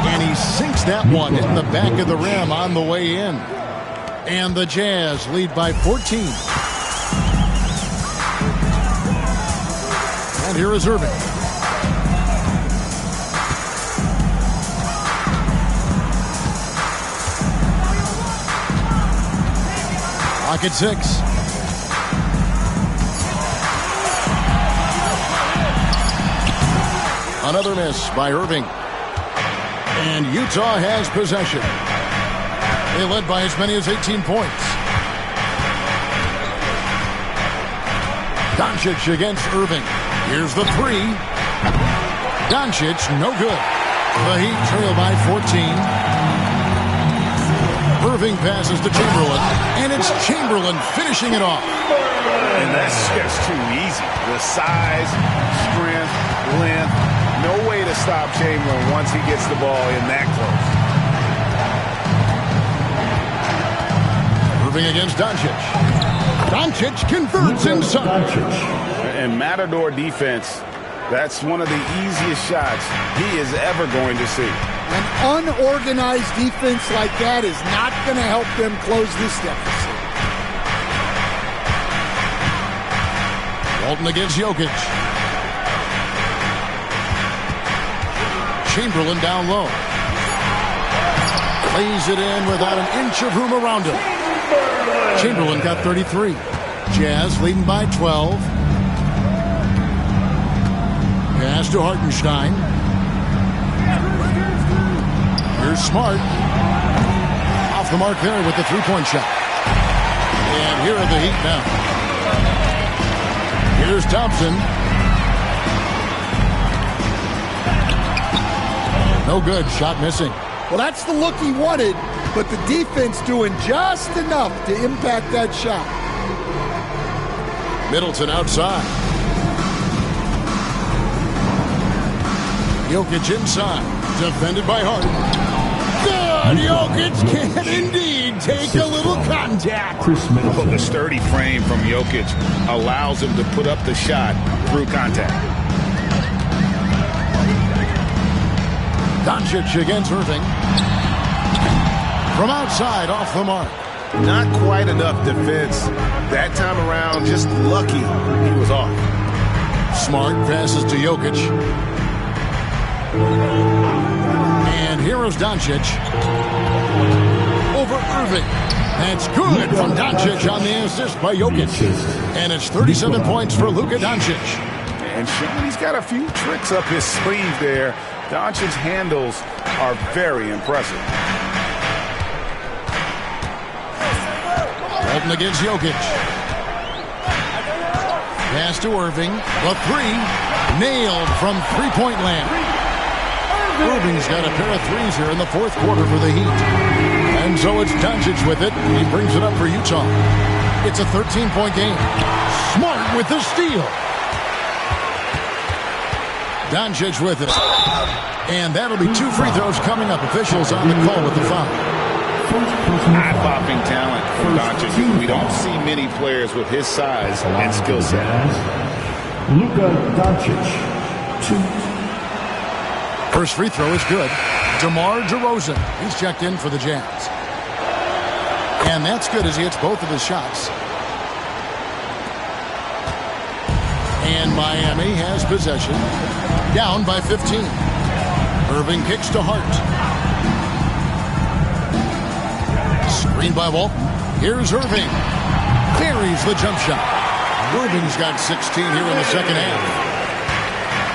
And he sinks that one, hitting the back of the rim on the way in. And the Jazz lead by 14. And here is Irving. Clock at 6. Another miss by Irving. And Utah has possession. They led by as many as 18 points. Doncic against Irving. Here's the three. Doncic, no good. The Heat trail by 14. Irving passes to Chamberlain, and it's Chamberlain finishing it off. And that's just too easy. The size, strength, length, no way to stop Chamberlain once he gets the ball in that close. Irving against Doncic. Doncic converts inside. And Matador defense, that's one of the easiest shots he is ever going to see. An unorganized defense like that is not going to help them close this deficit. Walton against Jokic. Chamberlain down low. Lays it in without an inch of room around him. Chamberlain got 33. Jazz leading by 12. Pass to Hartenstein. Here's Smart. Off the mark there with the three-point shot. And here are the Heat now. Here's Thompson. No good. Shot missing. Well, that's the look he wanted, but the defense doing just enough to impact that shot. Middleton outside. Jokic inside. Defended by Harden. Good! Jokic can indeed take a little contact. Well, the sturdy frame from Jokic allows him to put up the shot through contact. Doncic against Irving. From outside, off the mark. Not quite enough defense. That time around, just lucky he was off. Smart passes to Jokic. And here's Doncic. Over Irving. That's good from Doncic on the assist by Jokic. And it's 37 points for Luka Doncic. And showing he's got a few tricks up his sleeve there. Doncic's handles are very impressive. Walton against Jokic. Pass to Irving. The three. Nailed from three-point land. Irving's got a pair of threes here in the fourth quarter for the Heat. And so it's Doncic with it. He brings it up for Utah. It's a 13-point game. Smart with the steal. Doncic with it. And that'll be two free throws coming up. Officials on the call with the foul. Eye-popping talent from Doncic. We don't see many players with his size and skill set. Luka Doncic, 2. First free throw is good. DeMar DeRozan. He's checked in for the Jazz. And that's good as he hits both of his shots. And Miami has possession. Down by 15. Irving kicks to Hart. Screen by Walton. Here's Irving. Buries the jump shot. Irving's got 16 here in the second half.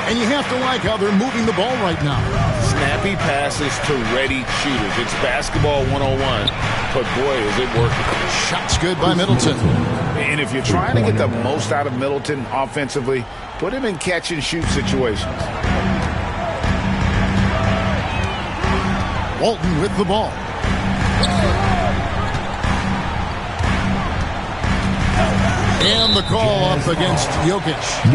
And you have to like how they're moving the ball right now. Snappy passes to ready shooters. It's basketball 101, but boy, is it working. Shot's good by Middleton. And if you're trying to get the most out of Middleton offensively, put him in catch-and-shoot situations. Walton with the ball. And the call up against Jokic.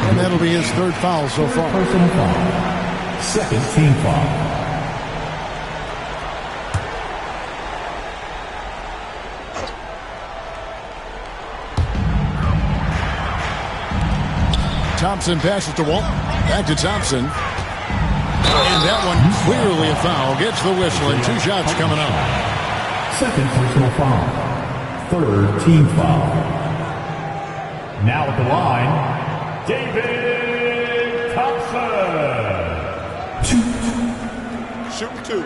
And that'll be his third foul so far. Personal foul. Second team foul. Thompson passes to Walton. Back to Thompson. And that one clearly a foul. Gets the whistle and 2 shots coming up. Second personal foul. Third team foul. Now at the line, David Thompson. Shooting 2.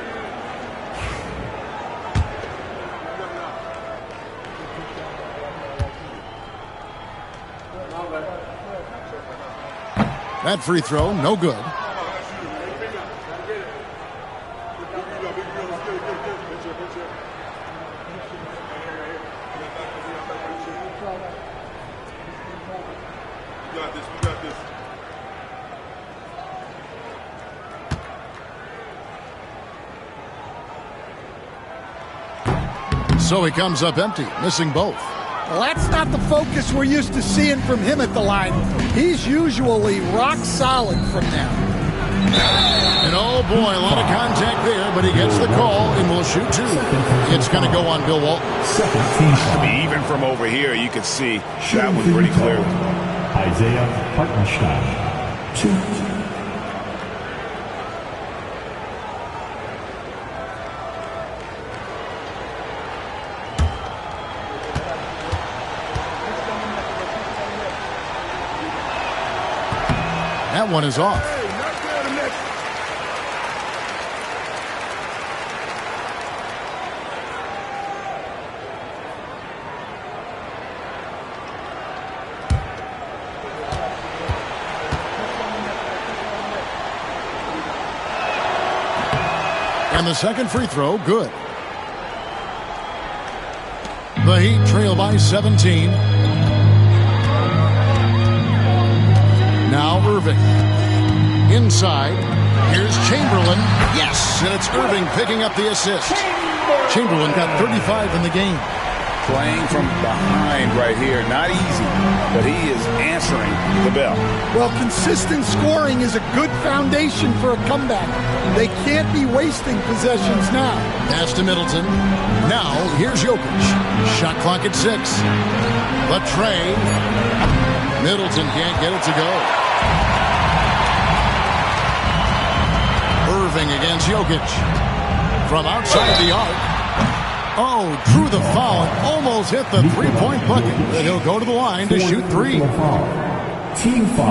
That free throw, no good. So he comes up empty, missing both. Well, that's not the focus we're used to seeing from him at the line. He's usually rock solid from there. And oh boy, a lot of contact there, but he gets the call and will shoot 2. It's going to go on Bill Walton. Even from over here, you can see that one pretty clearly. Isaiah Hartenstein, 2. That one is off. And the second free throw, good. The Heat trail by 17. Now Irving. Inside. Here's Chamberlain. Yes! And it's Irving picking up the assist. Chamberlain got 35 in the game. Playing from behind right here. Not easy, but he is answering the bell. Well, consistent scoring is a good foundation for a comeback. They can't be wasting possessions now. Pass to Middleton. Now, here's Jokic. Shot clock at 6. The tray. Middleton can't get it to go. Irving against Jokic. From outside the arc. Oh, drew the foul and almost hit the three-point bucket. But he'll go to the line to shoot 3.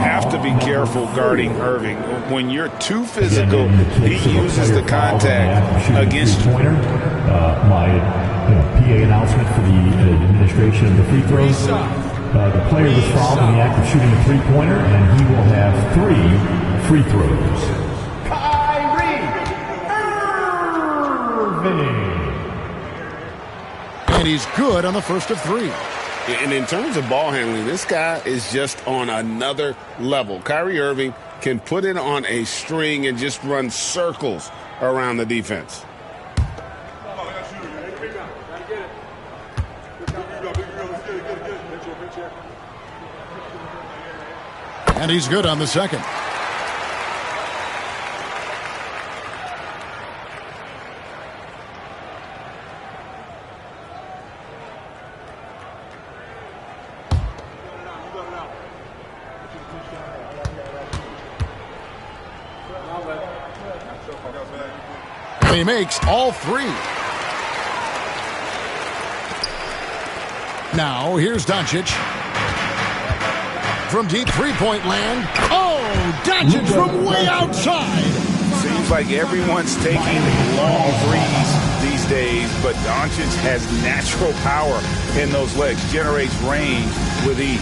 Have to be careful guarding Irving. When you're too physical, he uses the contact against you. My PA announcement for the administration of the free throws. The player was fouled in the act of shooting a three-pointer, and he will have 3 free throws. Kyrie Irving. And he's good on the first of 3. And in terms of ball handling, this guy is just on another level. Kyrie Irving can put it on a string and just run circles around the defense. And he's good on the second. And he makes all 3. Now, here's Doncic. From deep three-point land. Oh, Doncic from way outside. Seems like everyone's taking long threes these days, but Doncic has natural power in those legs. Generates range with ease.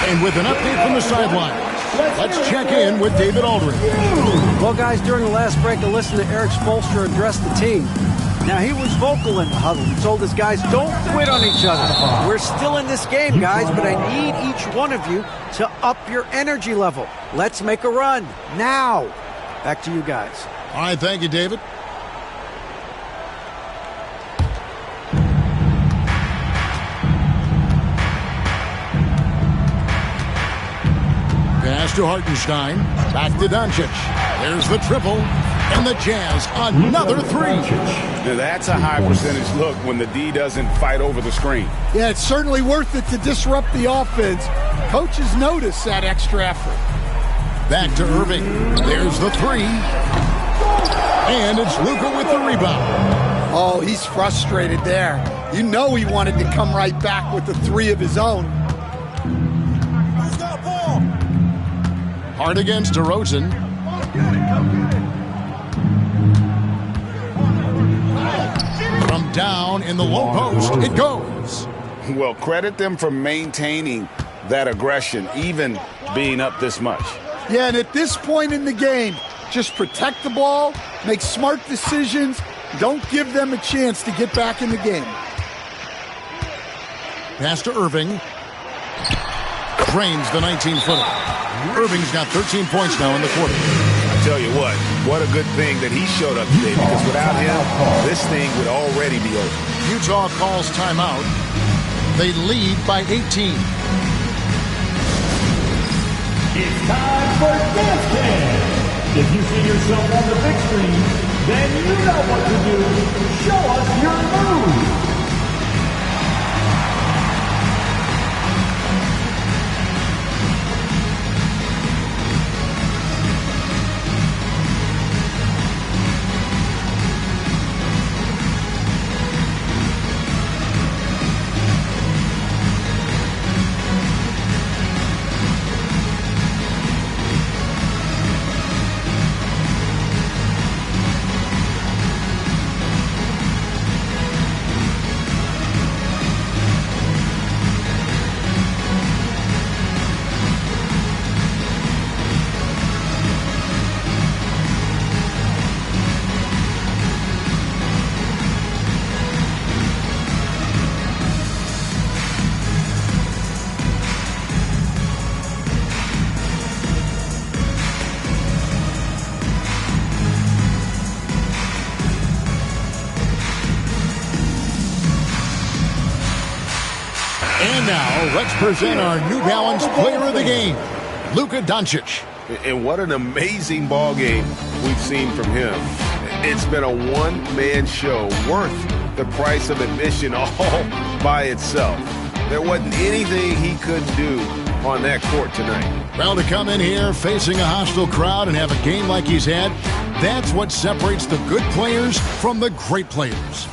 And with an update from the sideline, let's check in with David Aldridge. Well, guys, during the last break, I listened to Eric Spoelstra address the team. Now, he was vocal in the huddle. He told his guys, don't quit on each other. We're still in this game, guys, but I need each one of you to up your energy level. Let's make a run now. Back to you guys. All right, thank you, David. Pass to Hartenstein. Back to Doncic. There's the triple. And the Jazz, another three. Now that's a high percentage look when the D doesn't fight over the screen. Yeah, it's certainly worth it to disrupt the offense. Coaches notice that extra effort. Back to Irving. There's the three. And it's Luka with the rebound. Oh, he's frustrated there. You know he wanted to come right back with the three of his own. Hard against DeRozan. From down in the low post, it goes. Well, credit them for maintaining that aggression, even being up this much. Yeah, and at this point in the game, just protect the ball, make smart decisions, don't give them a chance to get back in the game. Pass to Irving. Drains the 19-footer. Irving's got 13 points now in the quarter. I tell you what a good thing that he showed up today, because without him, this thing would already be over. Utah calls timeout. They lead by 18. It's time for Dance Cam. If you see yourself on the big screen, then you know what to do. Show us your move. And now, let's present our New Balance Player of the Game, Luka Doncic. And what an amazing ball game we've seen from him. It's been a one-man show worth the price of admission all by itself. There wasn't anything he couldn't do on that court tonight. Well, to come in here facing a hostile crowd and have a game like he's had, that's what separates the good players from the great players.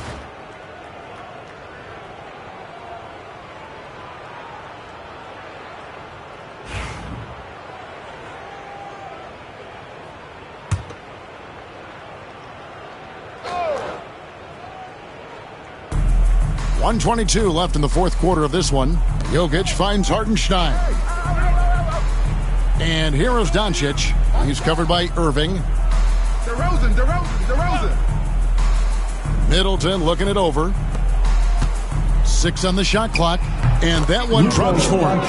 .122 left in the fourth quarter of this one. Jokic finds Hartenstein. And here is Doncic. He's covered by Irving. DeRozan. Middleton looking it over. 6 on the shot clock. And that one drops for him.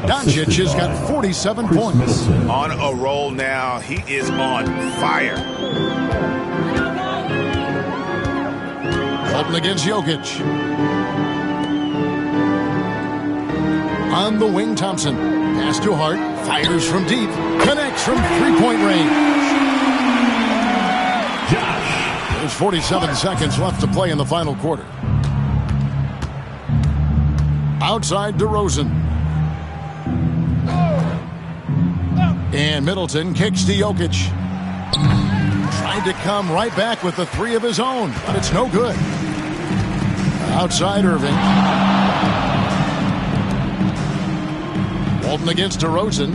Doncic has got 47 points. On a roll now. He is on fire. Holton against Jokic. On the wing, Thompson. Pass to Hart. Fires from deep. Connects from three-point range. There's 47 seconds left to play in the final quarter. Outside DeRozan. And Middleton kicks to Jokic. Tried to come right back with the three of his own, but it's no good. Outside Irving. Walton against DeRozan.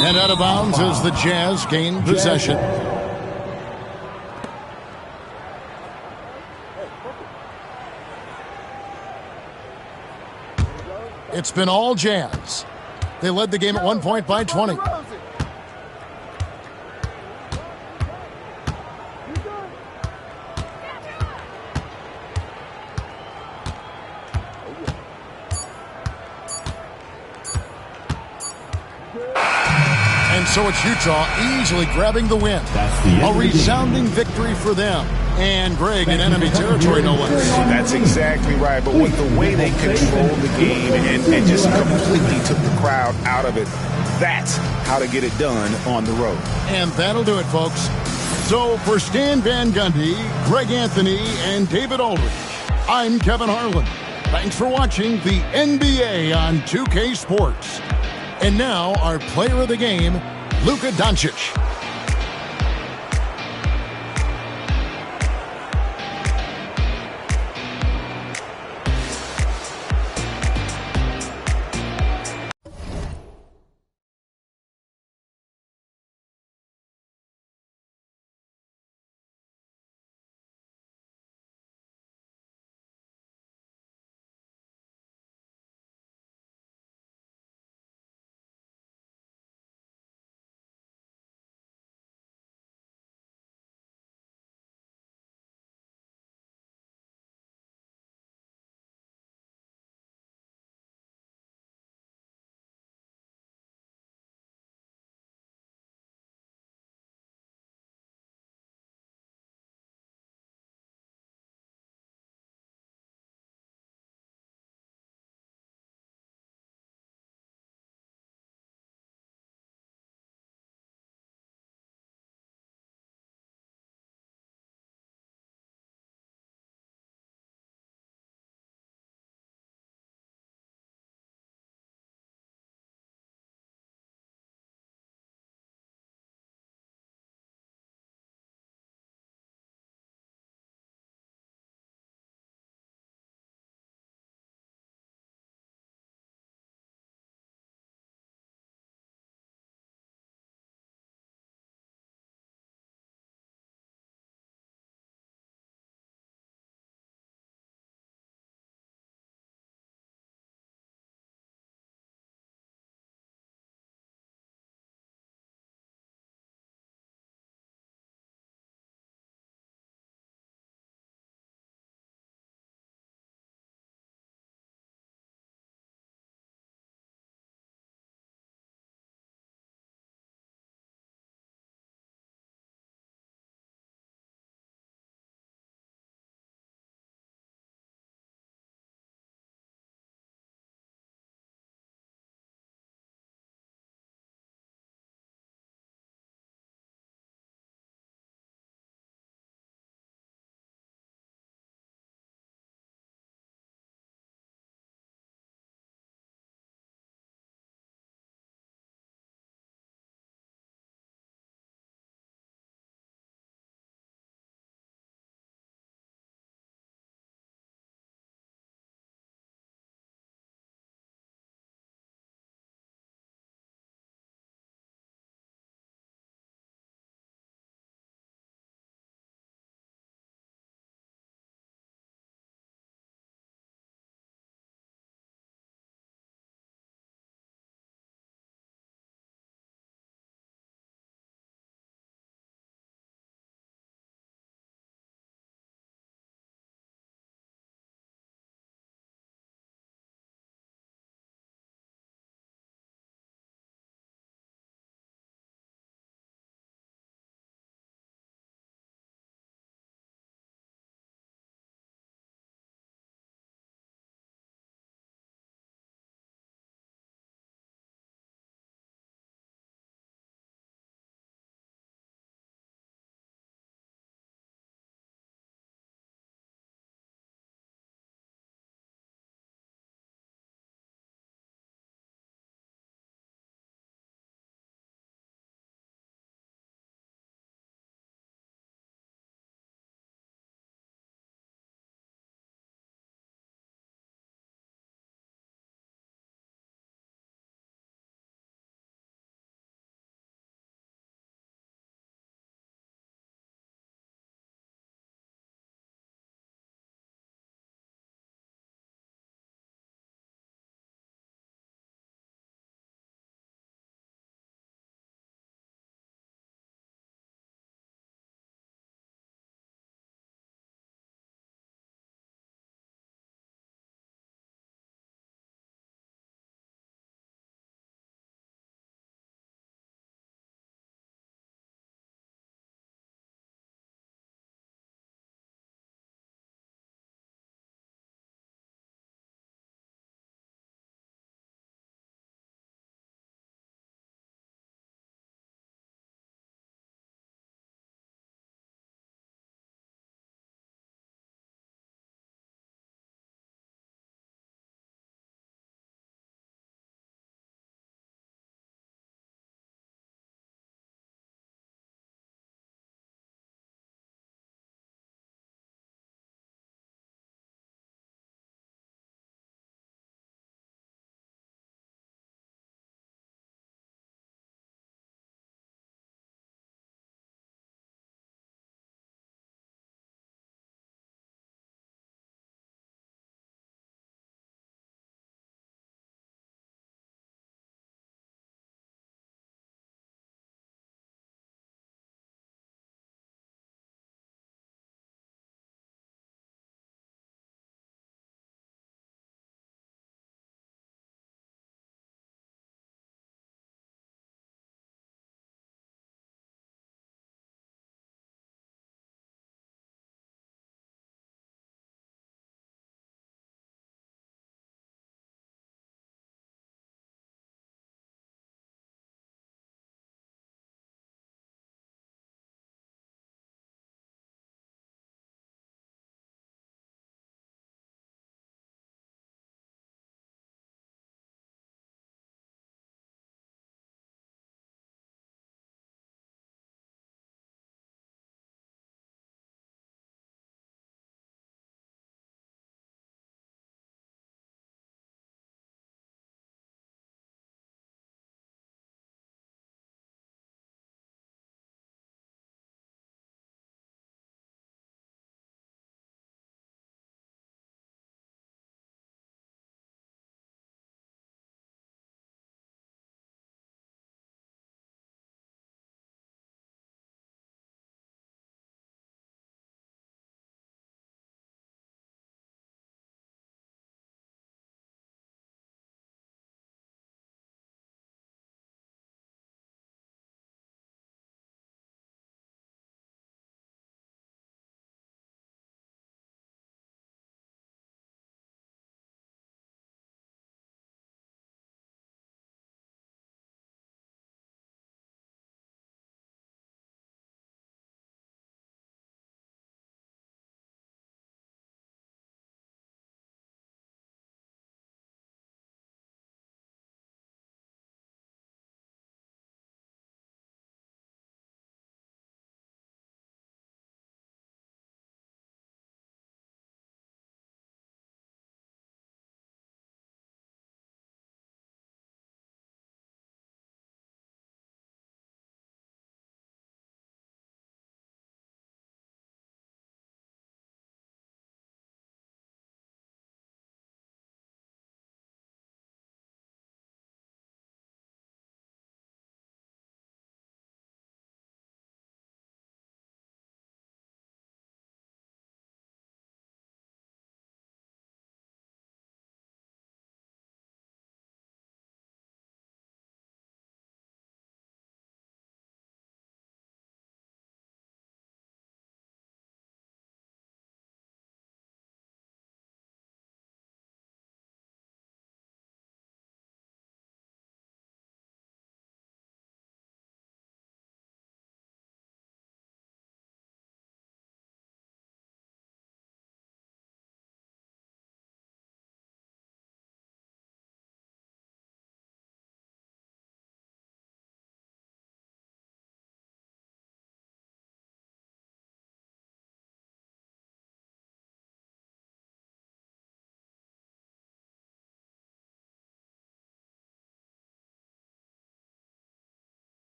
And out of bounds as the Jazz gain possession. It's been all Jazz. They led the game at 1 point by 20. So it's Utah easily grabbing the win. A resounding victory for them. And Greg in enemy territory, no less. That's exactly right. But with the way they controlled the game and just completely took the crowd out of it, That's how to get it done on the road. And that'll do it, folks. So for Stan Van Gundy, Greg Anthony, and David Aldridge, I'm Kevin Harlan. Thanks for watching the NBA on 2K Sports. And now our player of the game, Luka Doncic.